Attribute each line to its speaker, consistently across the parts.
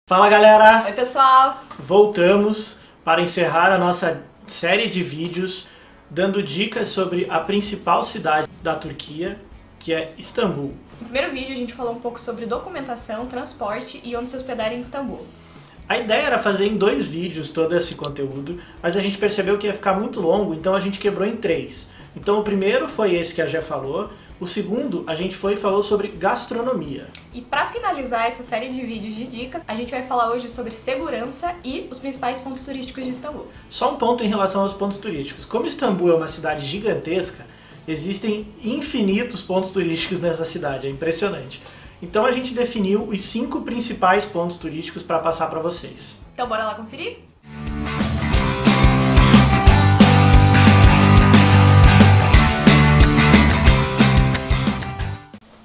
Speaker 1: Fala galera!
Speaker 2: Oi pessoal!
Speaker 1: Voltamos para encerrar a nossa série de vídeos dando dicas sobre a principal cidade da Turquia, que é Istambul.
Speaker 2: No primeiro vídeo a gente falou um pouco sobre documentação, transporte e onde se hospedar em Istambul.
Speaker 1: A ideia era fazer em 2 vídeos todo esse conteúdo, mas a gente percebeu que ia ficar muito longo, então a gente quebrou em 3. Então o primeiro foi esse que a Gé falou, o segundo a gente falou sobre gastronomia.
Speaker 2: E para finalizar essa série de vídeos de dicas, a gente vai falar hoje sobre segurança e os principais pontos turísticos de Istambul.
Speaker 1: Só um ponto em relação aos pontos turísticos. Como Istambul é uma cidade gigantesca, existem infinitos pontos turísticos nessa cidade, é impressionante. Então a gente definiu os 5 principais pontos turísticos para passar para vocês.
Speaker 2: Então bora lá conferir?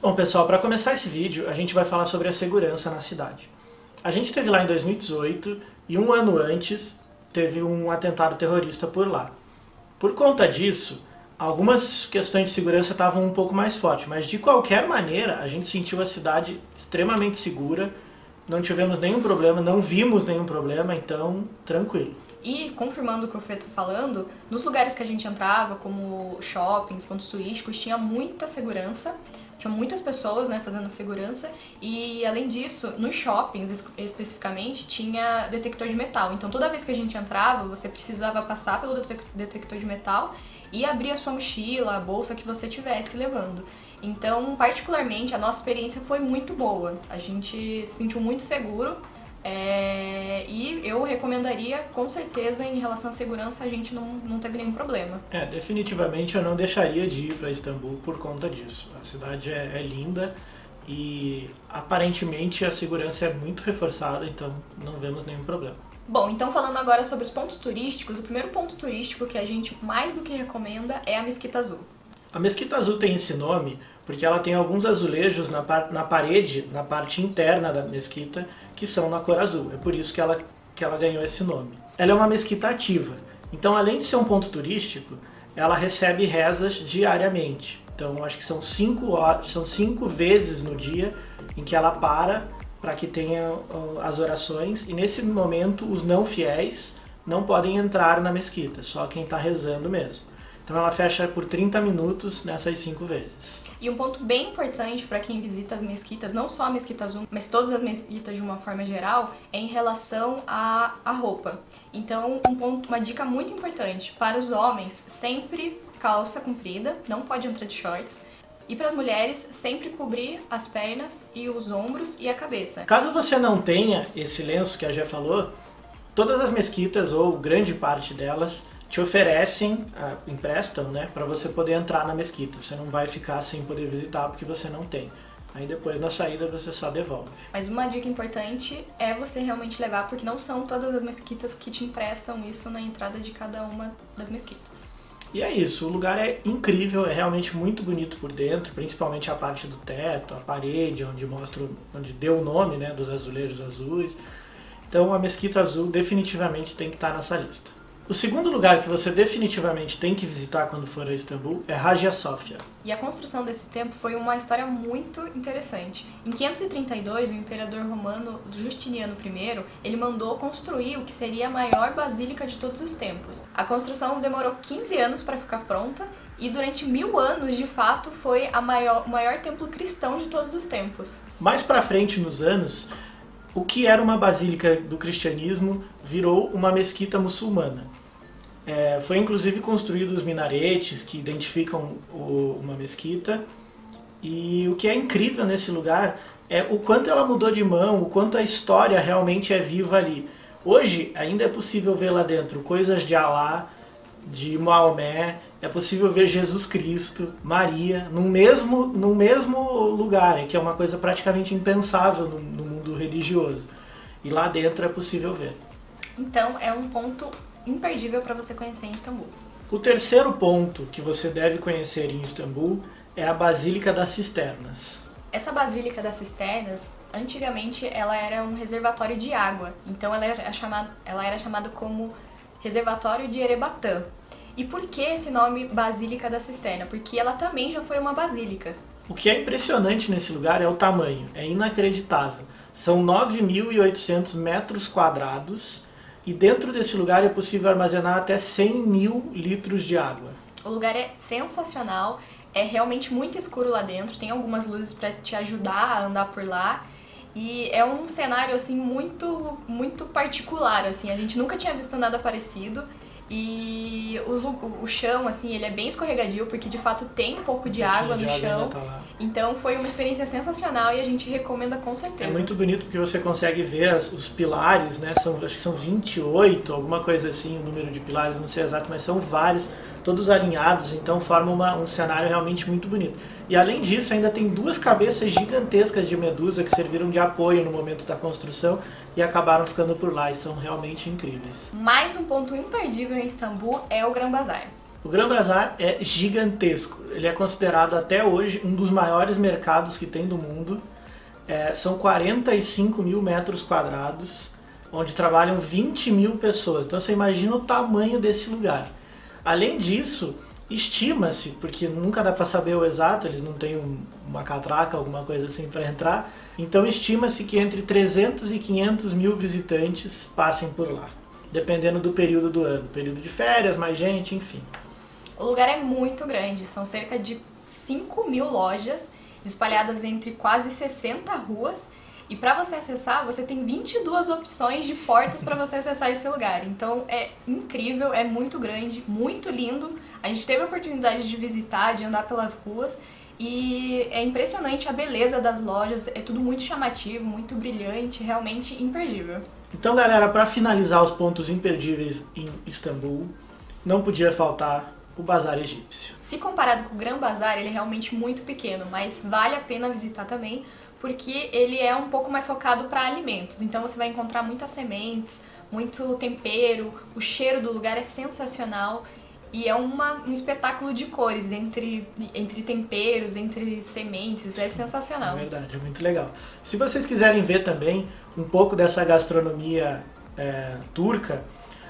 Speaker 1: Bom pessoal, para começar esse vídeo, a gente vai falar sobre a segurança na cidade. A gente esteve lá em 2018 e um ano antes teve um atentado terrorista por lá. Por conta disso, algumas questões de segurança estavam um pouco mais fortes, mas de qualquer maneira a gente sentiu a cidade extremamente segura, não tivemos nenhum problema, não vimos nenhum problema, então tranquilo.
Speaker 2: E, confirmando o que o Fê tá falando, nos lugares que a gente entrava, como shoppings, pontos turísticos, tinha muita segurança. Tinha muitas pessoas, né, fazendo segurança e, além disso, nos shoppings especificamente, tinha detector de metal. Então, toda vez que a gente entrava, você precisava passar pelo detector de metal e abrir a sua mochila, a bolsa que você estivesse levando. Então, particularmente, a nossa experiência foi muito boa. A gente se sentiu muito seguro. E eu recomendaria, com certeza, em relação à segurança, a gente não teve nenhum problema.
Speaker 1: Definitivamente eu não deixaria de ir para Istambul por conta disso. A cidade é linda e aparentemente a segurança é muito reforçada, então não vemos nenhum problema.
Speaker 2: Bom, então falando agora sobre os pontos turísticos, o primeiro ponto turístico que a gente mais do que recomenda é a Mesquita Azul.
Speaker 1: A Mesquita Azul tem esse nome porque ela tem alguns azulejos na parede, na parte interna da mesquita, que são na cor azul. É por isso que ela ganhou esse nome. Ela é uma mesquita ativa, então além de ser um ponto turístico, ela recebe rezas diariamente. Então acho que são 5 vezes no dia em que ela para que tenha as orações, e nesse momento os não fiéis não podem entrar na mesquita, só quem está rezando mesmo. Então ela fecha por 30 minutos nessas 5 vezes.
Speaker 2: E um ponto bem importante para quem visita as mesquitas, não só a Mesquita Azul, mas todas as mesquitas de uma forma geral, é em relação à roupa. Então, uma dica muito importante para os homens, sempre calça comprida, não pode entrar de shorts. E para as mulheres, sempre cobrir as pernas e os ombros e a cabeça.
Speaker 1: Caso você não tenha esse lenço que a Gé falou, todas as mesquitas, ou grande parte delas, te oferecem, emprestam, né, para você poder entrar na mesquita. Você não vai ficar sem poder visitar porque você não tem. Aí depois na saída você só devolve.
Speaker 2: Mas uma dica importante é você realmente levar, porque não são todas as mesquitas que te emprestam isso na entrada de cada uma das mesquitas.
Speaker 1: E é isso, o lugar é incrível, é realmente muito bonito por dentro, principalmente a parte do teto, a parede, onde deu o nome, né, dos azulejos azuis. Então a Mesquita Azul definitivamente tem que estar nessa lista. O segundo lugar que você definitivamente tem que visitar quando for a Istambul é Hagia Sophia.
Speaker 2: E a construção desse templo foi uma história muito interessante. Em 532, o imperador romano Justiniano I, ele mandou construir o que seria a maior basílica de todos os tempos. A construção demorou 15 anos para ficar pronta e durante 1000 anos, de fato, foi o maior templo cristão de todos os tempos.
Speaker 1: Mais para frente nos anos, o que era uma basílica do cristianismo virou uma mesquita muçulmana. Foi inclusive construído os minaretes que identificam uma mesquita, e o que é incrível nesse lugar é o quanto ela mudou de mão, o quanto a história realmente é viva ali. Hoje ainda é possível ver lá dentro coisas de Alá, de Maomé, é possível ver Jesus Cristo, Maria, no mesmo lugar, que é uma coisa praticamente impensável no mundo religioso. E lá dentro é possível ver.
Speaker 2: Então é um ponto imperdível para você conhecer em Istambul.
Speaker 1: O terceiro ponto que você deve conhecer em Istambul é a Basílica das Cisternas.
Speaker 2: Essa Basílica das Cisternas, antigamente ela era um reservatório de água, então ela era chamada como Reservatório de Erebatã. E por que esse nome Basílica da Cisterna? Porque ela também já foi uma basílica.
Speaker 1: O que é impressionante nesse lugar é o tamanho, é inacreditável. São 9.800 metros quadrados e dentro desse lugar é possível armazenar até 100.000 litros de água.
Speaker 2: O lugar é sensacional, é realmente muito escuro lá dentro, tem algumas luzes para te ajudar a andar por lá. E é um cenário assim muito particular, assim, a gente nunca tinha visto nada parecido. E o chão, assim, ele é bem escorregadio, porque de fato tem um pouco de água no chão. Então foi uma experiência sensacional e a gente recomenda com certeza.
Speaker 1: É muito bonito porque você consegue ver os pilares, né? Acho que são 28, alguma coisa assim, o número de pilares, não sei exato, mas são vários, todos alinhados, então forma um cenário realmente muito bonito. E além disso, ainda tem 2 cabeças gigantescas de medusa que serviram de apoio no momento da construção e acabaram ficando por lá e são realmente incríveis.
Speaker 2: Mais um ponto imperdível em Istambul é o Gran Bazar.
Speaker 1: O Gran Bazar é gigantesco, ele é considerado até hoje um dos maiores mercados que tem do mundo. São 45.000 metros quadrados, onde trabalham 20.000 pessoas, então você imagina o tamanho desse lugar. Além disso, estima-se, porque nunca dá para saber o exato, eles não têm uma catraca, alguma coisa assim para entrar, então estima-se que entre 300 e 500 mil visitantes passem por lá, dependendo do período do ano, período de férias, mais gente, enfim.
Speaker 2: O lugar é muito grande, são cerca de 5.000 lojas espalhadas entre quase 60 ruas. E para você acessar, você tem 22 opções de portas para você acessar esse lugar. Então é incrível, é muito grande, muito lindo. A gente teve a oportunidade de visitar, de andar pelas ruas e é impressionante a beleza das lojas. É tudo muito chamativo, muito brilhante, realmente imperdível.
Speaker 1: Então, galera, para finalizar os pontos imperdíveis em Istambul, não podia faltar o Bazar Egípcio.
Speaker 2: Se comparado com o Gran Bazar, ele é realmente muito pequeno, mas vale a pena visitar também, porque ele é um pouco mais focado para alimentos. Então você vai encontrar muitas sementes, muito tempero, o cheiro do lugar é sensacional e é um espetáculo de cores entre temperos, entre sementes, é sensacional.
Speaker 1: É verdade, é muito legal. Se vocês quiserem ver também um pouco dessa gastronomia turca,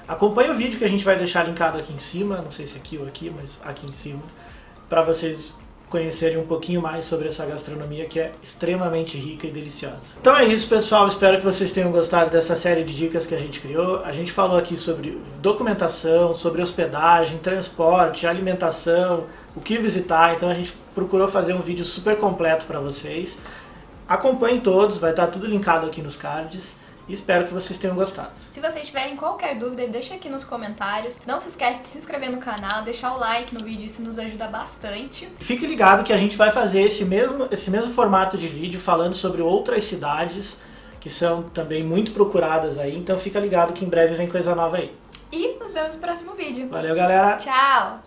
Speaker 1: acompanhe o vídeo que a gente vai deixar linkado aqui em cima, não sei se aqui ou aqui, mas aqui em cima, para vocês conhecerem um pouquinho mais sobre essa gastronomia que é extremamente rica e deliciosa. Então é isso, pessoal, espero que vocês tenham gostado dessa série de dicas que a gente criou. A gente falou aqui sobre documentação, sobre hospedagem, transporte, alimentação, o que visitar, então a gente procurou fazer um vídeo super completo para vocês. Acompanhem todos, vai estar tudo linkado aqui nos cards. E espero que vocês tenham gostado.
Speaker 2: Se vocês tiverem qualquer dúvida, deixa aqui nos comentários. Não se esquece de se inscrever no canal, deixar o like no vídeo, isso nos ajuda bastante.
Speaker 1: Fique ligado que a gente vai fazer esse mesmo formato de vídeo falando sobre outras cidades que são também muito procuradas aí. Então fica ligado que em breve vem coisa nova aí.
Speaker 2: E nos vemos no próximo vídeo.
Speaker 1: Valeu, galera!
Speaker 2: Tchau!